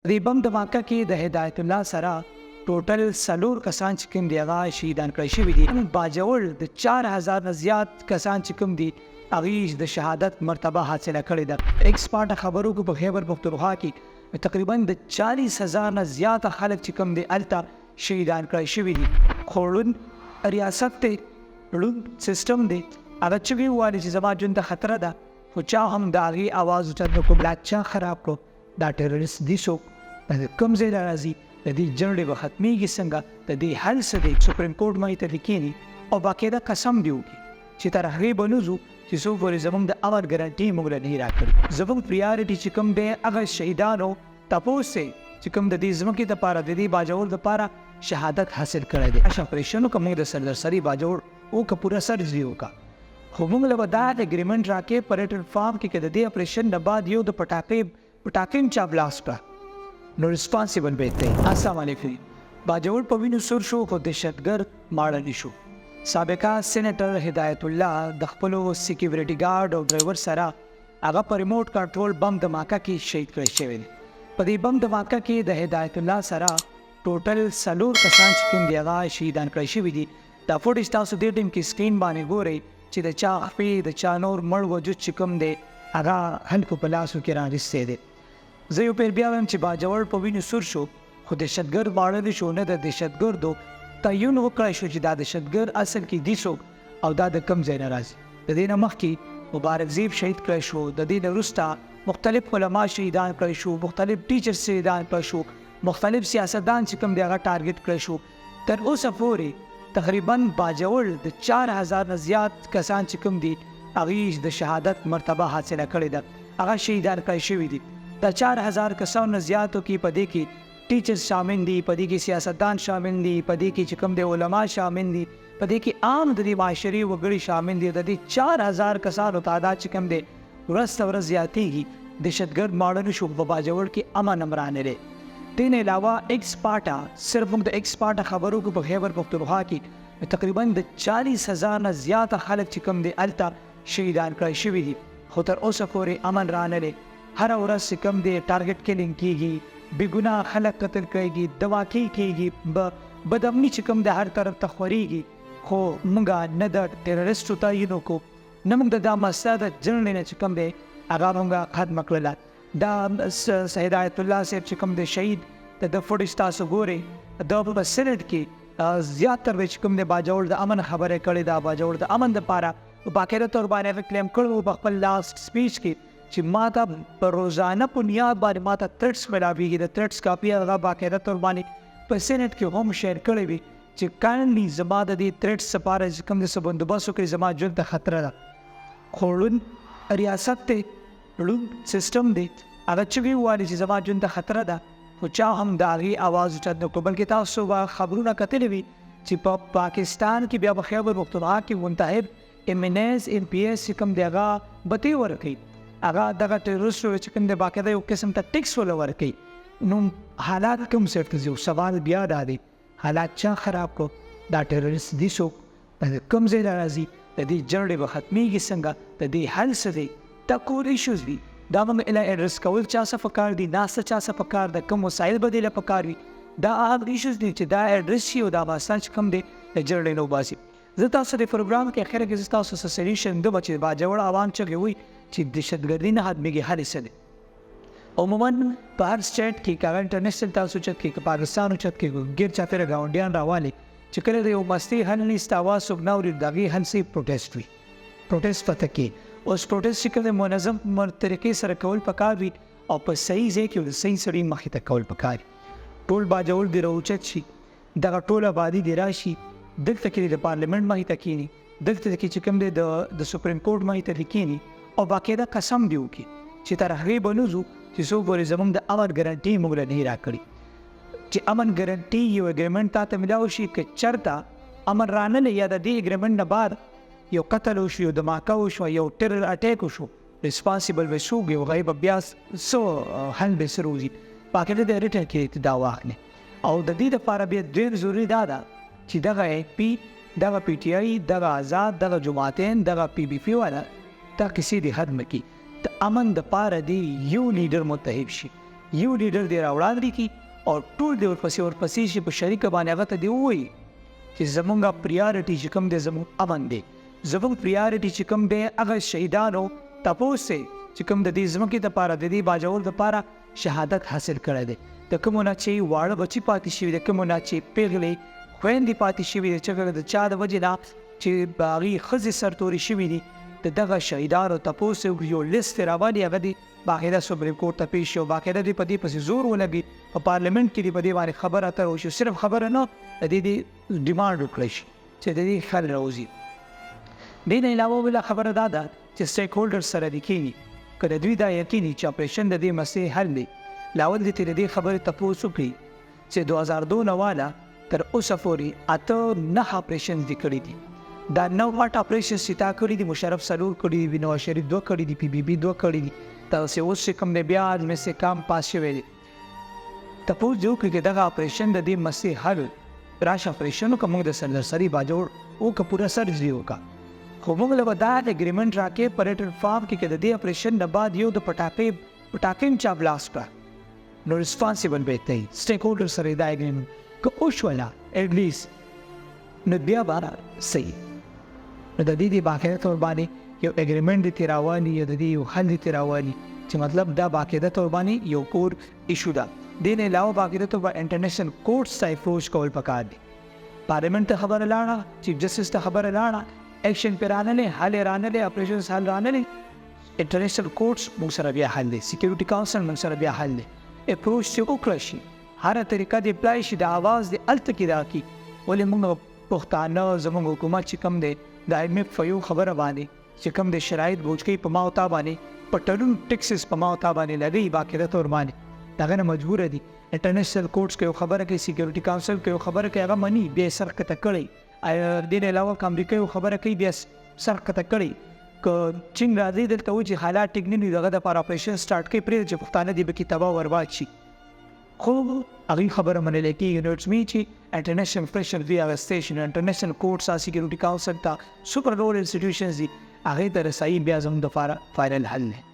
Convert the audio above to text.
د دې بم دھماکه کې د هدایت الله سره ټوټل څلور کسان چې کوم دي هغه شهیدان کړای شوي دي. باجوړ د 4000 نه زیات کسان چې کوم دي هغوی د شهادت مرتبه حاصله کړې ده. ایکسپارټ خبرو کې په خیبر پختونخوا کې تقریبا د 40000 نه زیات خلک چې کوم دي هلته شهیدان کړای شوي دي. خو ړوند ریاست دی، ړوند سیسټم دی، هغه چغې وویلې چې زما ژوند ته خطره ده، خو چا هم د هغې اواز اوچت نه کړو. بلا چا خراب کړو؟ دا ټیرریست دي څوک؟ د کوم ځای نه راځي؟ د دې جنډې به ختمېږي څنګه؟ د دې حل څه دی؟ سپریم کورټ مخې ته دې کښېني او باقاعده قسم دې وکړي چې تر هغې به نه ځو چې څو پورې زموږ د امن ګارنټي موږ له نه راکړي. زموږ پریارټي چې کوم دی هغه شهیدانو تپوس دی چې کوم د دې ځمکې دپاره د دې باجوړ دپاره شهادت حاصل کړی دی. اش اپریشن وکړه موږ د سردرسري باجوړ وکړه، پوره سرجري وکړه، خو موږ له به دا اګریمنټ راکړې پریټل فارم کې که د دې اپریشن نه بعد یو د پټاقې هم چا بلاست کړه نو ریسپانسیبل به دی. السلام علیکم. باجوړ په وینو سور شو خو دهشتګرد ماړه شو. سابقه سینیټر هدایت الله د خپلو سیکیورټي ګارډ او ډرایور سره هغه په ریموټ کنټرول بم دھماکه کې شهید کړی شوی دی. په دې بم دھماکه کې د هدایت الله سره ټوټل څلور کسان چې کوم دي هغه شهیدان کړی شوي دي. دا فوټیج تاسو دې ټیم کې سکرین باندې ګورئ چې د چا خپې د چا نور مړ وجود چې کوم دی هغه خلکو په لاسو کې رانیستی دی. زه یو پیر بیا وایم چې باجوړ په وینو سور شو خو دهشتګرد ماړه شو. نه د دهشتګردو تعین وکړای شو چې دا دهشتګرد اصل کې دي څوک او دا د کوم ځای نه راځي. د دې نه مخکې مبارک زیب شهید کړی شو، د دې نه وروسته مختلف علما شهیدان کړی شو، مختلف ټیچرز شهیدان کړی شو، مختلف سیاستدان چې کوم دی هغه ټارګټ کړی شو. تر اوسه پورې تقریبا باجوړ د 4000 نه زیات کسان چې کوم دي هغوی د شهادت مرتبه حاصله کړې ده، هغه شهیدان کړی شوي دي. د 4000 کسانو نه زیاتو کې په دې کې ټیچرز شامل دي، په دې کې سیاستدان شامل دي، په دې کې چې کوم دی علما شامل دي، په دې کې عام د دې معاشري وګړي شامل دي. د دې 4000 کسانو تعداد چې کوم دی ورځ ته ورځ زیاتېږي. دهشتګرد ماړه شو په باجوړ کې امن هم رانغلی. دې نه علاوه ایکسپارټه صرف موږ د ایکسپارټه خبرو کې په خیبر پختونخوا کې تقریبا د 40000 نه زیاته خلک چې کوم دی هلته شهیدان کړی شوي دي، خو تر اوسه پورې امن رانغلی. هر ورځ چې کوم دی ټارګټ کلینګ کېږي، بې ګناه خلک قتل کېږي، دواکۍ کېږي، بدامني چې کوم دی هر طرف ته خورېږي. خو موږ نه د ټیرریسټو تعین وکړو، نه موږ د دا مسله د جنډې نه چې کوم دی هغه موږ ختمه کړله. دا هدایت الله صاحب چې کوم دی شهید د فوټیج تاسو ګورئ، د په سینټ کې زیاتره چې کوم دی باجوړ د امن خبرې کړې ده. باجوړ د امن دپاره باقاعده طور باندې هغه کلیم کړی و په خپل لاسټ سپیچ کې چې ما ته په روزانه بنیاد باندې ما ته تھریټس ملاویږي. د تھریټس کاپي هغه باقاعده طور باندې په سینټ کې هم شیر کړی وي چې کایندلي زما د دې تھریټس لپاره چې کوم څه بندوبست وکړي، زما ژوند ته خطره ده. خو ړوند ریاست دی، ړوند سیسټم دی، هغه چغې وویلې چې زما ژوند ته خطره ده، خو چا هم د هغې اواز اوچت نه کړو. بلکې تاسو به خبرونه کتلي وي چې په پاکستان کې بیا په خیبر پختونخوا کې منتخب MNS MPS چې کوم دی هغه بتۍ ورکوي، هغه دغه ټیرریسټو چې کوم دی باقاعده یو قسم ته ټیکس وله ورکوي. نو حالات کوم سیټ ته ځي؟ سوال بیا دا دی حالات چا خراب کړو؟ دا ټیرریست دي څوک؟ د کوم ځای نه راځي؟ د دې جنډې به ختمېږي څنګه؟ د دې حل څه دی؟ دا کور ایشوز دي، دا موږ اله ایډرس کول چا څه پکار دي، ناسته چا څه پکار ده، کوم وسایل به دې له پکار وي. دا هغه ایشوز دي چې دا ایډرس شي او دا افغانستان چې کوم دی د جنډې نه وباسي. زه تاسو د پروګرام کې اخره کې زه تاسو څه سلیوشن دوم چې باجوړ عوام چغې وي چې دهشتګردي نه ختمېږي، حل یې څه دی؟ عموما په هر سټیټ کې که هغه انټرنیشنل تاسو اوچت کړي، که پاکستان اوچت کړي، ګیر چاپېره ګاونډیان راوالي چې کله د یو مستۍ حل نه ستا اواز څوک نه اوري، د هغې حل صرف پروټیسټ وي. پروټیسټ پته کې اوس پروټیسټ چې کوم منظم طریقې سره کول پکار وي او په صحیح ځای کې د صحیح سړي مخې ته کول پکار وي. ټول باجوړ دې راوچت شي، دغه ټول آبادي دې راشي، دلته کې د پارلیمنټ مخې ته کښېني، دلته کې چې کوم دی د سپریم کورټ مخې ته دې کښېني او باقاعده قسم دې وکړي چې تر هغې به نه ځو چې څو پورې زموږ د امن ګارنټي موږ له نه راکړي. چې امن ګارنټي یو اګریمنټ تا ته میلاو شي، که چېرته امن رانغلی یا د دې اګریمنټ نه بعد یو قتل وشو، یو دھماکه وشو، یو ټیرر اټیک وشو، ریسپانسیبل به څوک وي؟ هغوی به بیا څه حل به څه روځي؟ باقاعده د ریټن کې دا واخلي. او د دې دپاره بیا ډېر ضروري دا ده چې دغه AP، دغه PTI، دغه آزاد، دغه جماعتین، دغه PBP والا دا کیسې دې ختمه کړي. د امن دپاره دې یو لیډر متحد شي، یو لیډر دی راوړاندې کړي او ټول دی ورپسې شي په شریکه باندې هغه ته دی ووایي چې زمونږ پریارټي چې کوم دی زمونږ امن دی، زمونږ پریارټي چې کوم دی هغه شهیدانو تپوس دی چې کوم د دې ځمکې دپاره د دې باجوړ دپاره شهادت حاصل کړی دی. د کومو نه چې واړه بچي پاتې شوي د کومو نه چې پیغلې خویندې پاتې شوي دي چې د چا د وجې نه چې هغې ښځې سرتورې شوي دي د دغه شهیدانو تپوس یو لیست راوالي هغه دی باقاعده سپریم کورټ ته پیش شي او باقاعده دی په دې پسې زور ولګي په پارلیمنټ کې دی په دې باندې خبره اتره وشي. صرف خبره نه د دې ډیمانډ وکړی شي چې د دې حل راوځي. دې نه علاوه بله خبره دا ده چې سټیک هولډر سره دې کښېني که د دوی دا یقیني چې اپریشن د دې مسئلې حل دی لاول دې ترې دې خبرې تپوس وکړي چې 2002 والا تر اوسه پورې 8-9 اپریشنز دې کړي دي. دا 9 اپریشنز چې تا کړي دي مشرف 4 کړي دي، نواز شریف 2 کړي دي، PBB 2 کړي دي، تاسې اوس چې کوم دی بیا مې سې کام پاس شوی دی. تپوس دې وکړي چې دغه اپریشن د دې مسئلې حل راشه اپریشن وکړه موږ د سردرسري باجوړ وکړه پوره سرجري وکړه خو موږ له به دا اګریمنټ راکې پریټر فارم کې د دې اپریشن نه بعد یو د پټاکۍ چا بلاست کړه نو ریسپانسیبل به دی سټیک هولډر سره دا اګریمنټ که وشوله ایټلیست نو بیا به صحیح نو د دې باقاعده طور باندې یو اګریمنټ دی راوالي یا د دې یو حل دی راوالي چې مطلب دا باقاعده طور باندې یو کور ایشو ده. دې نه علاوه باقاعده طور باندې انټرنیشنل کورټس ته اپروچ کول پکار دي. پارلیمنټ ته خبره لاړه، چیف جسټس ته خبره لاړه، ایکشن پې رانلې، حل یې رانلې، اپریشنز حل رانلې، انټرنیشنل کورټس موږ سره بیا حل دی، سیکیورټي کاونسل موږ سره بیا حل دی. اپروچ چې وکړه شي هره طریقه دې اپلای شي د آواز دې هلته کې راکړي. ولې موږ پښتانه زموږ حکومت چې کوم دی د IMF په یو خبره باندې چې کوم د شرایط بوج کوي په ما او تا باندې په ټرون ټیکسز په ما او تا باندې لګوي باقاعده طور باندې دغه نه مجبوره دي. انټرنیشنل کورټس کې یو خبره کوي، سیکیورټي کاونسل کې یو خبره کوي، هغه مني بیا یې سر ښکته کړی. دې نه علاوه که امریکا یو خبره کوي بیا سر ښکته کړی. که چین راځي دلته و چې حالات ټیک نه دي دغه دپاره اپریشن سټارټ کوي پرېږده چې پښتانه دې پکې تباه برباد شي خو هغوی خبره منلی کېږي. نو اټس می چې انټرنیشنل پریشر دی هغه سټیشن انټرنیشنل کورټس سیکیورټي کاونسل ته سوپر رول انسټیټیوشنز دي هغې ته رسایي بیا زموږ دپاره فاینل حل دی.